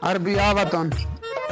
अरबी आवातन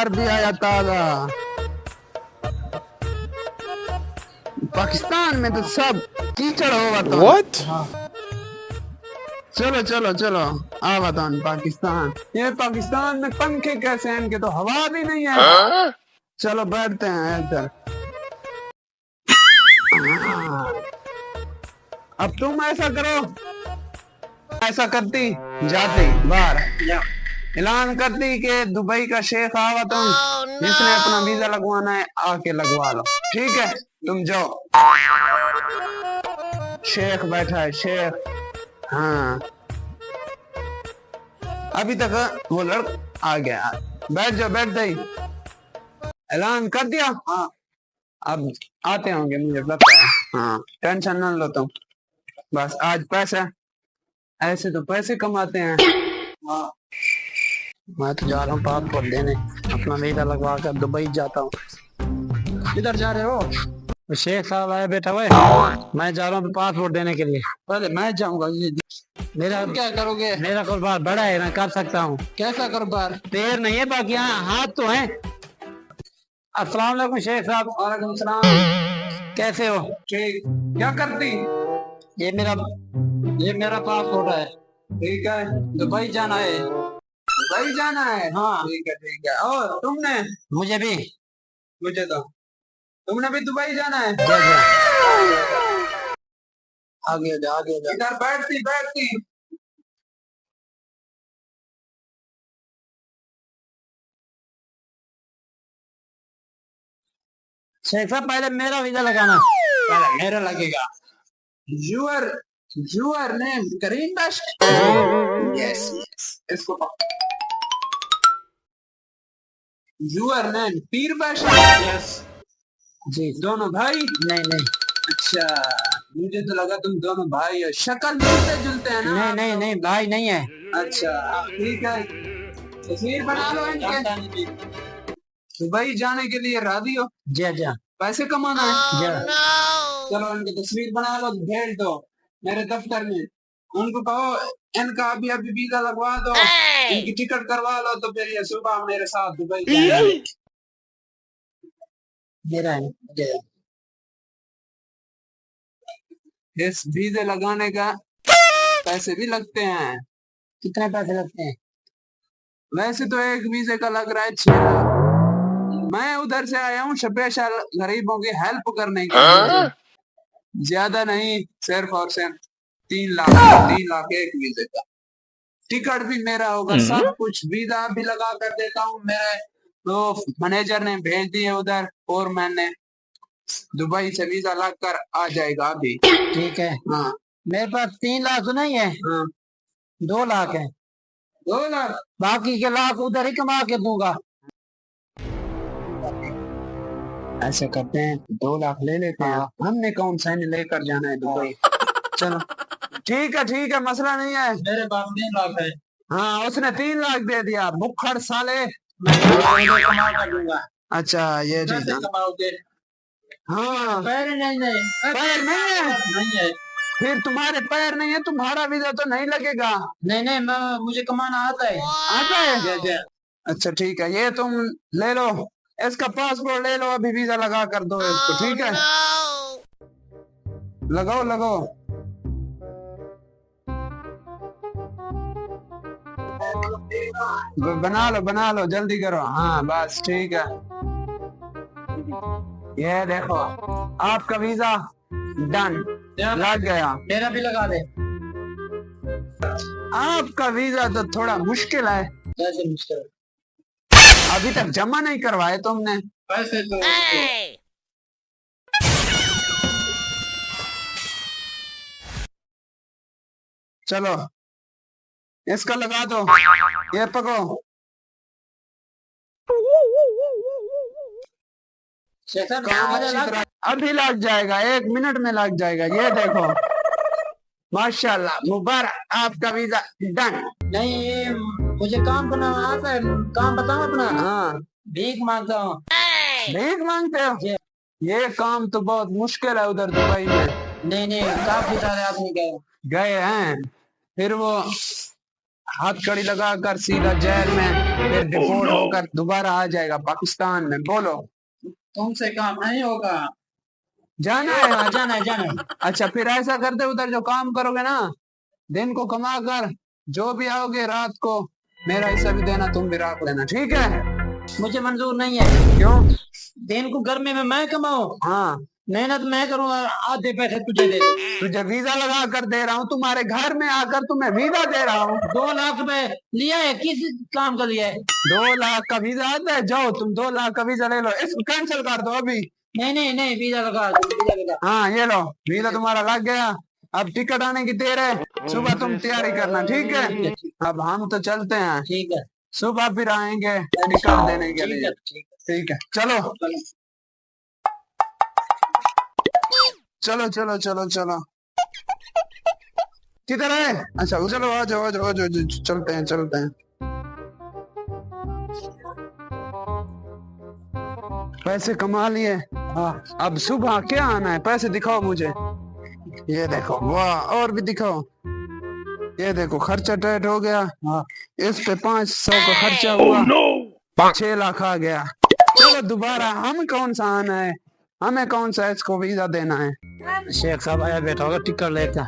अरबी आया ताजा। पाकिस्तान में तो सब कीचड़ होगा तो What? चलो चलो चलो आवातन पाकिस्तान। ये पाकिस्तान में पंखे कैसे हैं, इनके तो हवा भी नहीं है। चलो बैठते हैं इधर। अब तुम ऐसा करो, ऐसा करती जाती बाहर ऐलान करती कि दुबई का शेख आवा, तुम जिसने अपना वीजा लगवाना है आके लगवा लो, ठीक है? तुम जाओ। शेख बैठा है, शेख। हाँ अभी तक वो लड़का आ गया। बैठ जाओ, बैठ गई। ऐलान कर दिया। हाँ अब आते होंगे मुझे लगता है। हाँ टेंशन न लो तुम, बस आज पैसा, ऐसे तो पैसे कमाते हैं। हाँ मैं तो जा रहा हूँ पासपोर्ट देने, अपना वीजा लगवा कर दुबई जाता हूँ। किधर जा रहे हो? शेख साहब आए बेटा हुए, मैं जा रहा हूँ पासपोर्ट देने के लिए। पहले मैं जाऊंगा। मेरा क्या करोगे? मेरा कारोबार बड़ा है, मैं कर सकता हूँ। कैसा कारोबार? पैर नहीं है बाकी हाथ तो है। अस्सलाम वालेकुम शेख साहब। वालेकुम सलाम। कैसे हो? ठीक। क्या करती? ये मेरा पासपोर्ट है। ठीक है, दुबई जाना है। दुबई जाना है? हाँ ठीक है ठीक है। और तुमने? मुझे भी। मुझे तो तुमने भी दुबई जाना है? आगे जा आगे जा। इधर बैठती बैठती। शेख साहब पहले मेरा वीजा लगाना। पहले मेरा लगेगा। Your your name Karim Bakhsh. Yes yes इसको your name Pir Bakhsh. Yes जी। दोनों भाई? नहीं नहीं। अच्छा मुझे तो लगा तुम दोनों भाई हो, शक्ल मिलते जुलते हैं ना। नहीं नहीं नहीं भाई नहीं है। अच्छा ठीक है, तस्वीर बना लो इनके। दुबई जाने के लिए राजी हो? जी जी। पैसे कमाना है? जी। चलो इनकी तस्वीर बना लो, भेज दो मेरे दफ्तर में। उनको कहो इनका अभी अभी वीजा लगवा दो, इनकी टिकट करवा लो, तो फिर ये सुबह मेरे साथ दुबई जाएंगे। मेरा है इस वीजे लगाने का पैसे भी लगते हैं। कितने पैसे लगते हैं? वैसे तो एक वीजे का लग रहा है 6 लाख। मैं उधर से आया हूँ स्पेशल गरीबों की हेल्प करने के लिए, ज्यादा नहीं, सिर्फ और सिर्फ 3 लाख। 3 लाख एक वीजे का। टिकट भी मेरा होगा, सब कुछ। वीजा भी लगा कर देता हूँ, मेरे तो मैनेजर ने भेज दिए उधर, और मैंने दुबई से वीजा लग कर आ जाएगा अभी। ठीक है। हाँ मेरे पास 3 लाख तो नहीं है। हाँ 2 लाख है। 2 लाख? बाकी के लाख उधर ही कमा के दूंगा। ऐसे करते हैं 2 लाख ले लेते हैं। हमने कौन सा लेकर जाना है दुबई। चलो ठीक है मसला नहीं है। मेरे पास 3 लाख है। हाँ उसने 3 लाख दे दिया, मुखर साले। मैं कमा कर दूंगा। अच्छा ये ठीक है। कमाओगे? हाँ पैर नहीं है। पैर नहीं है? नहीं है। फिर तुम्हारे पैर नहीं है, तुम्हारा वीजा तो नहीं लगेगा। नहीं नहीं मुझे कमाना आता है। आता है? अच्छा ठीक है, ये तुम ले लो, इसका पासपोर्ट ले लो, अभी वीजा लगा कर दो इसको। ठीक है लगाओ लगाओ। बना लो जल्दी करो। हाँ बस ठीक है, ये देखो आपका वीजा डन लग गया। मेरा भी लगा दे। आपका वीजा तो थोड़ा मुश्किल है। कैसे मुश्किल? अभी तक जमा नहीं करवाए तुमने पैसे तो। चलो इसका लगा दो, ये पको। अभी लग जाएगा, 1 मिनट में लग जाएगा। ये देखो माशाल्लाह, मुबारक, आपका वीजा डन। नहीं ये मुझे काम करना आता है, काम बताओ अपना। हाँ भीख मांगता हूँ। भीख मांगते हो? ये काम तो बहुत मुश्किल है उधर दुबई में। नहीं काफी सारे आदमी गए हैं। फिर वो हथकड़ी लगा कर सीधा जेल में, फिर डिपोर्ट होकर दोबारा आ जाएगा पाकिस्तान में। बोलो। तुमसे काम नहीं होगा। जाना है? जाना है, जाना है। अच्छा फिर ऐसा करते, उधर जो काम करोगे ना, दिन को कमा कर जो भी आओगे रात को मेरा हिस्सा भी देना, तुम भी रख लेना, ठीक है? मुझे मंजूर नहीं है। क्यों? दिन को गर्मी में मैं कमाऊं? हाँ, मेहनत मैं करूंगा, आधे पैसे तुझे दे दूं। तुझे वीजा लगा कर दे रहा हूँ, तुम्हारे घर में आकर तुम्हें वीजा दे रहा हूँ। 2 लाख रुपए लिया है, किस काम का लिया है? 2 लाख का वीजा आता है, जाओ तुम 2 लाख का वीजा ले लो, इसको कैंसिल कर दो अभी। नहीं नहीं नहीं, वीजा लगा, वीजा लगा। हाँ ये लो, वीजा तुम्हारा लग गया। अब टिकट आने की देर है, सुबह तुम तैयारी करना, ठीक है? अब हम तो चलते हैं, ठीक है। सुबह फिर आएंगे टिकट देने के लिए। ठीक है, चलो चलो चलो चलो चलो। किधर है? अच्छा चलो आ जाओ आ जाओ आ जाओ, चलते हैं चलते हैं। पैसे कमा लिए। हाँ, अब सुबह क्या आना है? पैसे दिखाओ मुझे। ये देखो, वाह, और भी दिखाओ। ये देखो खर्चा टाइट हो गया। हाँ, इस पे 500 का खर्चा हुआ। 6 लाख आ गया। चलो दोबारा हम कौन सा आना है, हमें कौन सा इसको वीजा देना है? शेख साहब आया बैठा होगा टिकट लेकर।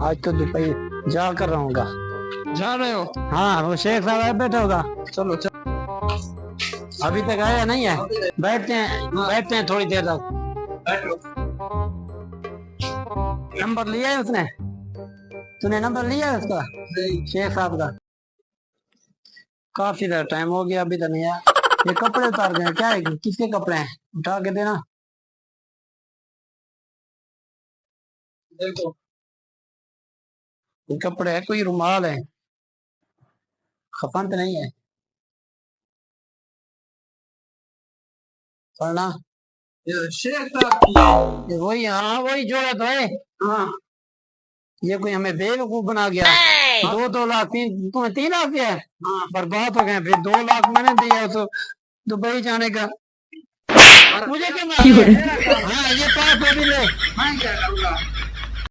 आज तो दुबई जा कर रहा हूँगा। जा रहे हो? हाँ, वो शेख साहब आया बैठा होगा। चलो चलो। अभी तक आया नहीं है, बैठते हैं थोड़ी देर तक। नंबर लिया है उसने? तूने नंबर लिया है उसका? शेख साहब का? काफी देर टाइम हो गया, अभी तक नहीं आया। ये कपड़े उतार गए, क्या है, किसके कपड़े हैं? उठा के देना। देखो ये कपड़े है, कोई रुमाल है, खपन तो नहीं है? पढ़ना शेख साहब की। वही, हाँ वही जोड़ा तो है। हाँ, ये कोई हमें बेवकूफ बना गया। 2 लाख, 3 लाख दिया है। हाँ, बर्बाद हो गए। फिर 2 लाख मैंने दिया तो दुबई जाने का। मुझे क्या मालूम? हाँ ये पास अभी ले। मैं क्या करूँगा?